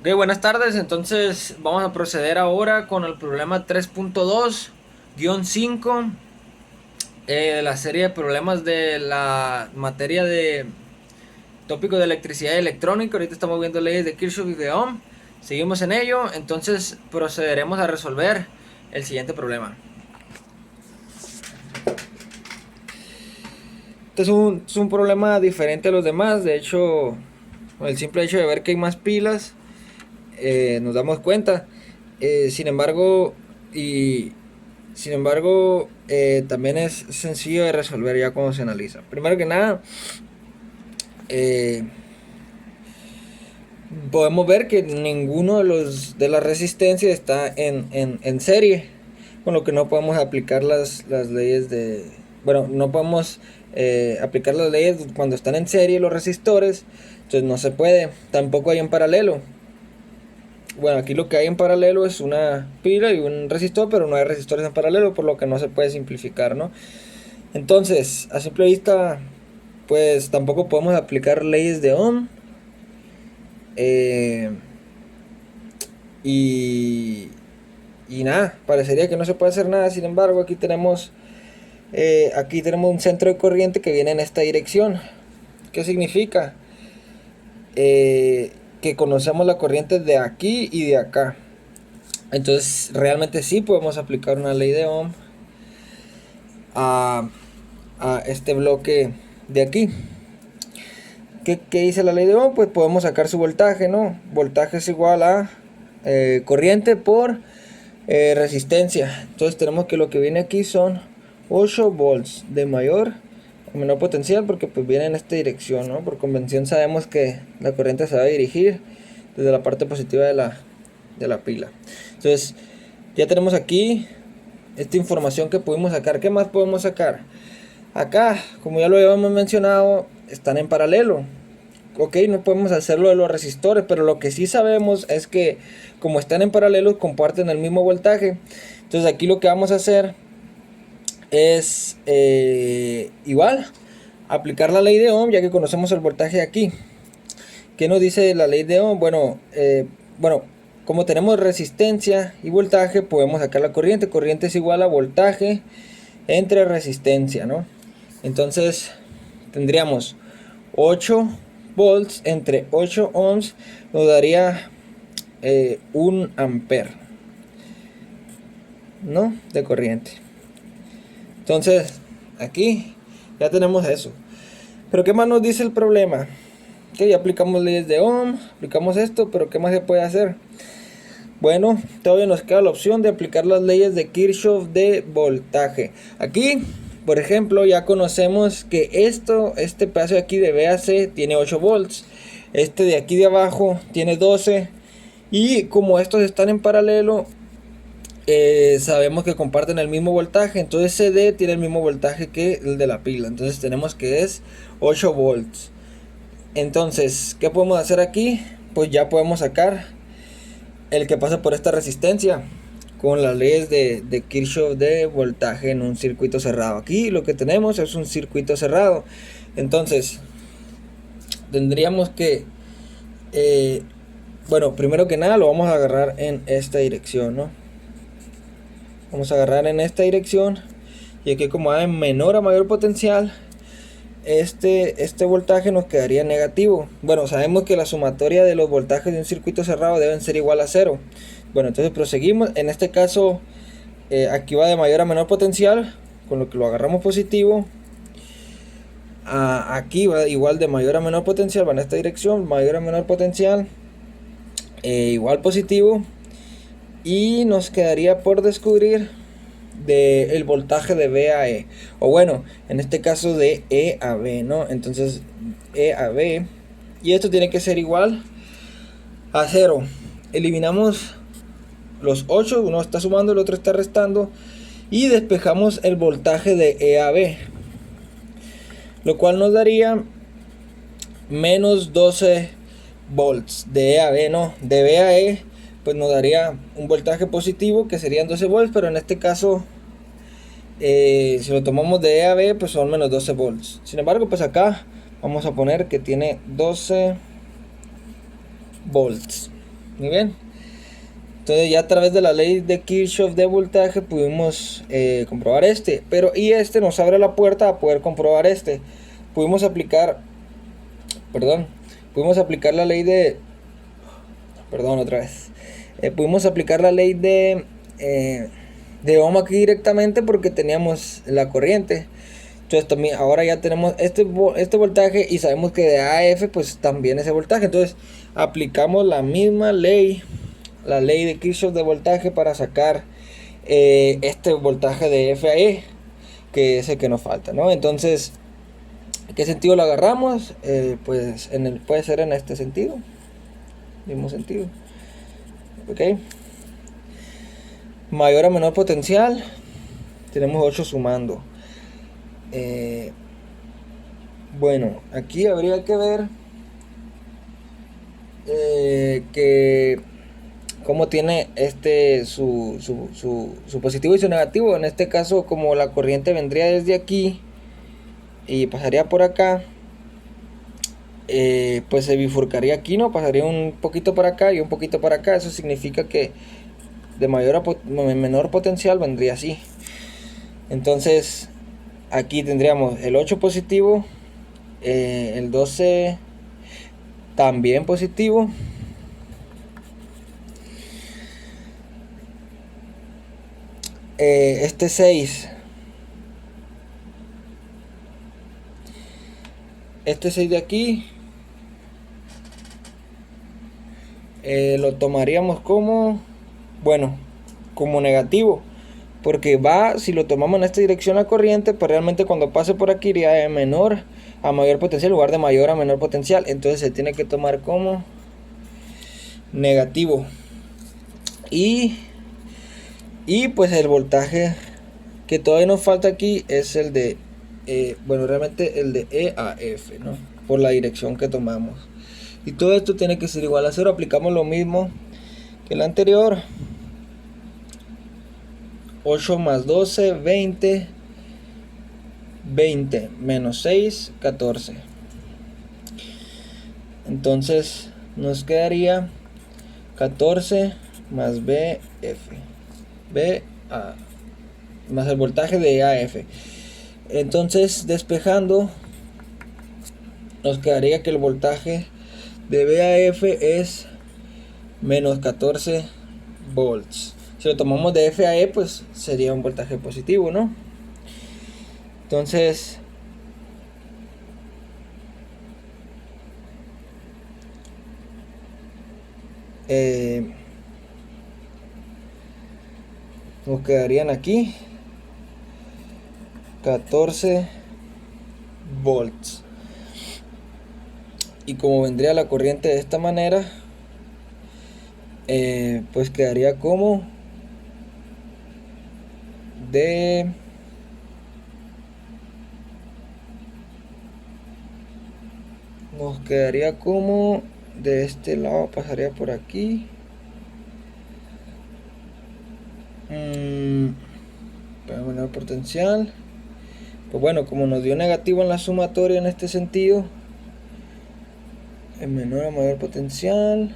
Ok, buenas tardes. Entonces vamos a proceder ahora con el problema 3.2-5 de la serie de problemas de la materia de tópico de electricidad y electrónica. Ahorita estamos viendo leyes de Kirchhoff y de Ohm. Seguimos en ello, entonces procederemos a resolver el siguiente problema. Este es un problema diferente a los demás. De hecho, con el simple hecho de ver que hay más pilas, nos damos cuenta. Sin embargo, y sin embargo, también es sencillo de resolver ya cuando se analiza. Primero que nada, eh, podemos ver que ninguno de las resistencias está en serie, con lo que no podemos aplicar las leyes de... Bueno, no podemos aplicar las leyes cuando están en serie los resistores, entonces no se puede. Tampoco hay en paralelo. Bueno, aquí lo que hay en paralelo es una pila y un resistor, pero no hay resistores en paralelo, por lo que no se puede simplificar, ¿no? Entonces, a simple vista, pues tampoco podemos aplicar leyes de Ohm. eh, y, y nada, parecería que no se puede hacer nada. Sin embargo, aquí tenemos un centro de corriente que viene en esta dirección. ¿Qué significa? Que conocemos la corriente de aquí y de acá. Entonces, realmente sí podemos aplicar una ley de Ohm a, a este bloque de aquí. ¿Qué dice la ley de Ohm? Pues podemos sacar su voltaje, ¿no? Voltaje es igual a corriente por resistencia. Entonces tenemos que lo que viene aquí son 8 volts de mayor a menor potencial, porque pues viene en esta dirección, ¿no? Por convención sabemos que la corriente se va a dirigir desde la parte positiva de la pila. Entonces ya tenemos aquí esta información que pudimos sacar. ¿Qué más podemos sacar? Acá, como ya lo habíamos mencionado, están en paralelo. Ok, no podemos hacerlo de los resistores, pero lo que sí sabemos es que como están en paralelo comparten el mismo voltaje. Entonces aquí lo que vamos a hacer es igual aplicar la ley de Ohm, ya que conocemos el voltaje aquí. ¿Qué nos dice la ley de Ohm? Bueno, como tenemos resistencia y voltaje, podemos sacar la corriente. Corriente es igual a voltaje entre resistencia, ¿no? Entonces tendríamos 8 volts entre 8 ohms, nos daría 1 ampere, ¿no? De corriente. Entonces aquí ya tenemos eso. Pero ¿qué más nos dice el problema? Que ya aplicamos leyes de Ohm, aplicamos esto, pero ¿qué más se puede hacer? Bueno, todavía nos queda la opción de aplicar las leyes de Kirchhoff de voltaje. Aquí, por ejemplo, ya conocemos que este pedazo de aquí de BAC tiene 8 volts. Este de aquí de abajo tiene 12. Y como estos están en paralelo, sabemos que comparten el mismo voltaje. Entonces CD tiene el mismo voltaje que el de la pila. Entonces tenemos que es 8 volts. Entonces, ¿qué podemos hacer aquí? Pues ya podemos sacar el que pasa por esta resistencia con las leyes de Kirchhoff de voltaje en un circuito cerrado. Aquí lo que tenemos es un circuito cerrado. Entonces tendríamos que bueno, primero que nada lo vamos a agarrar en esta dirección, ¿no? Vamos a agarrar en esta dirección, y aquí como hay menor a mayor potencial, este voltaje nos quedaría negativo. Bueno, sabemos que la sumatoria de los voltajes de un circuito cerrado deben ser igual a 0. Bueno, entonces proseguimos. En este caso, aquí va de mayor a menor potencial, con lo que lo agarramos positivo. Aquí va igual de mayor a menor potencial, va en esta dirección, mayor a menor potencial, igual positivo. Y nos quedaría por descubrir el voltaje de B a E, o bueno, en este caso de E a B, ¿no? Entonces E a B, y esto tiene que ser igual a 0. Eliminamos los 8, uno está sumando, el otro está restando, y despejamos el voltaje de E a B, lo cual nos daría menos 12 volts de E a B, no, de B a E, pues nos daría un voltaje positivo que serían 12 volts, pero en este caso si lo tomamos de E a B, pues son menos 12 volts. Sin embargo, pues acá vamos a poner que tiene 12 volts. Muy bien. Entonces ya a través de la ley de Kirchhoff de voltaje pudimos comprobar este. Pero y este nos abre la puerta a poder comprobar este. Pudimos aplicar, perdón, pudimos aplicar la ley de, perdón otra vez. Pudimos aplicar la ley de Ohm aquí directamente porque teníamos la corriente. Entonces también ahora ya tenemos este voltaje y sabemos que de A a F pues también ese voltaje. Entonces aplicamos la misma ley, la ley de Kirchhoff de voltaje para sacar este voltaje de F a E, que es el que nos falta, ¿no? Entonces, ¿en qué sentido lo agarramos? Pues puede ser en este sentido, mismo sentido, ¿ok? Mayor a menor potencial, tenemos 8 sumando. Bueno, aquí habría que ver que cómo tiene su positivo y su negativo. En este caso, como la corriente vendría desde aquí y pasaría por acá, pues se bifurcaría aquí, ¿no? Pasaría un poquito para acá y un poquito para acá. Eso significa que de menor potencial vendría así. Entonces aquí tendríamos el 8 positivo, el 12 también positivo, este 6 de aquí lo tomaríamos como, bueno, como negativo, porque va, si lo tomamos en esta dirección la corriente, pues realmente cuando pase por aquí iría de menor a mayor potencial en lugar de mayor a menor potencial. Entonces se tiene que tomar como negativo. Y pues el voltaje que todavía nos falta aquí es el de, bueno, realmente el de E a F, ¿no? Por la dirección que tomamos. Y todo esto tiene que ser igual a 0. Aplicamos lo mismo que el anterior. 8 más 12, 20. 20 menos 6, 14. Entonces nos quedaría 14 más BF. BA. Más el voltaje de AF. Entonces, despejando, nos quedaría que el voltaje de BAF es menos 14 volts. Si lo tomamos de F a E, pues sería un voltaje positivo, ¿no? Entonces, nos quedarían aquí 14 volts. Y como vendría la corriente de esta manera, pues quedaría como nos quedaría como de este lado, pasaría por aquí. Para menor potencial. Pues bueno, como nos dio negativo en la sumatoria en este sentido, en menor a mayor potencial.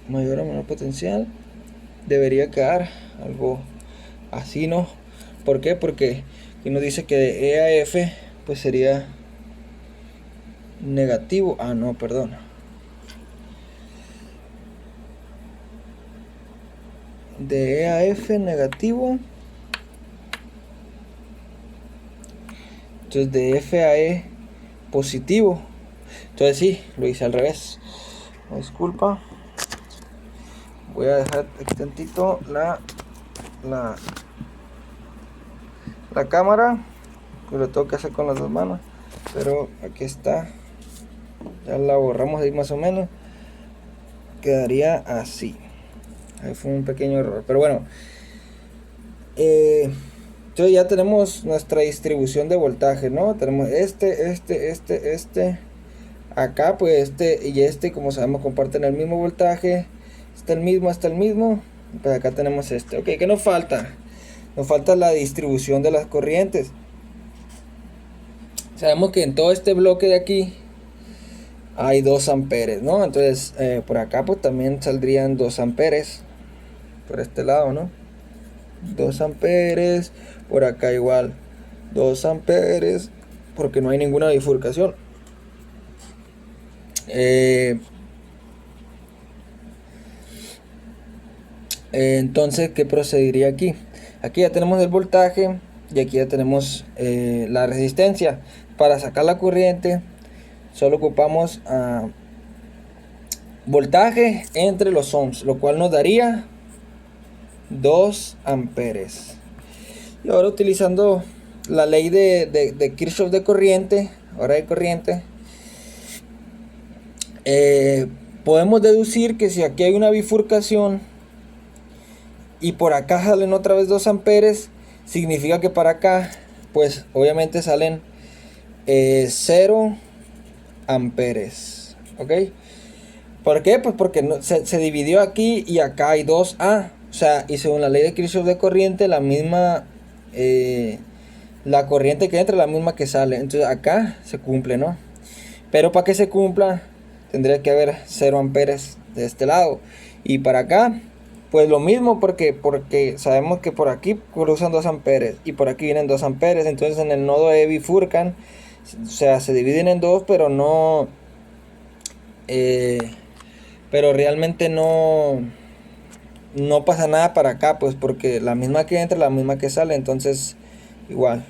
Mayor a menor potencial. Debería quedar algo así, ¿no? ¿Por qué? Porque aquí nos dice que de E a F pues sería negativo. Ah, no, perdón. De E a F negativo. Entonces de F a E positivo. Entonces sí, lo hice al revés. Disculpa. Voy a dejar aquí tantito la cámara, que lo tengo que hacer con las dos manos, pero aquí está. Ya la borramos ahí más o menos. Quedaría así. Ahí fue un pequeño error, pero bueno. Entonces ya tenemos nuestra distribución de voltaje, ¿no? Tenemos este. Acá pues este y este, como sabemos, comparten el mismo voltaje. Está el mismo. Pues acá tenemos este. Ok, ¿qué nos falta? nos falta la distribución de las corrientes. Sabemos que en todo este bloque de aquí hay 2 amperes, ¿no? Entonces por acá pues también saldrían 2 amperes por este lado, ¿no? 2 amperes, por acá igual 2 amperes, porque no hay ninguna bifurcación. Entonces, ¿qué procedería aquí? Aquí ya tenemos el voltaje y aquí ya tenemos la resistencia. Para sacar la corriente solo ocupamos voltaje entre los ohms, lo cual nos daría 2 amperes. Y ahora, utilizando la ley de Kirchhoff de corriente, ahora de corriente, podemos deducir que si aquí hay una bifurcación y por acá salen otra vez 2 amperes, significa que para acá pues obviamente salen 0 amperes. ¿Ok? ¿Por qué? Pues porque se dividió aquí y acá hay 2A. O sea, y según la ley de Kirchhoff de corriente, la misma la corriente que entra es la misma que sale. Entonces acá se cumple, ¿no? Pero para que se cumpla tendría que haber 0 amperes de este lado. Y para acá pues lo mismo, porque sabemos que por aquí cruzan 2 amperes y por aquí vienen 2 amperes. Entonces en el nodo E bifurcan, o sea, se dividen en 2, pero no pero realmente no pasa nada para acá, pues porque la misma que entra, la misma que sale. Entonces igual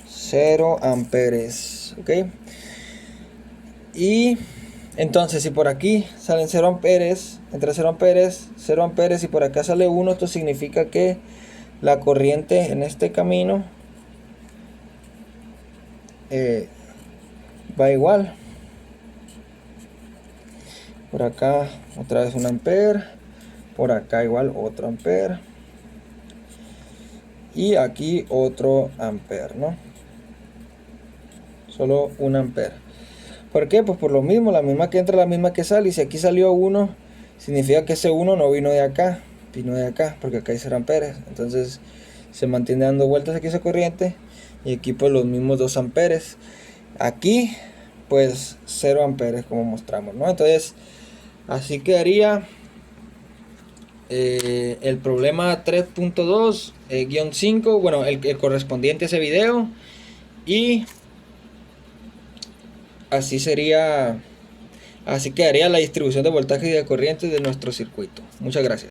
0 amperes. ¿Ok? Y entonces si por aquí salen 0 amperes, entra 0 amperes, 0 amperes y por acá sale 1, esto significa que la corriente en este camino va igual. Por acá otra vez 1 ampere, por acá igual otro ampere y aquí otro ampere, ¿no? Solo 1 ampere. ¿Por qué? Pues por lo mismo, la misma que entra, la misma que sale. Y si aquí salió 1, significa que ese 1 no vino de acá, vino de acá, porque acá hay 0 amperes. Entonces se mantiene dando vueltas aquí esa corriente. Y aquí pues los mismos 2 amperes. Aquí pues 0 amperes, como mostramos, ¿no? Entonces así quedaría el problema 3.2-5, bueno, el correspondiente a ese video. Y así sería, así quedaría la distribución de voltaje y de corriente de nuestro circuito. Muchas gracias.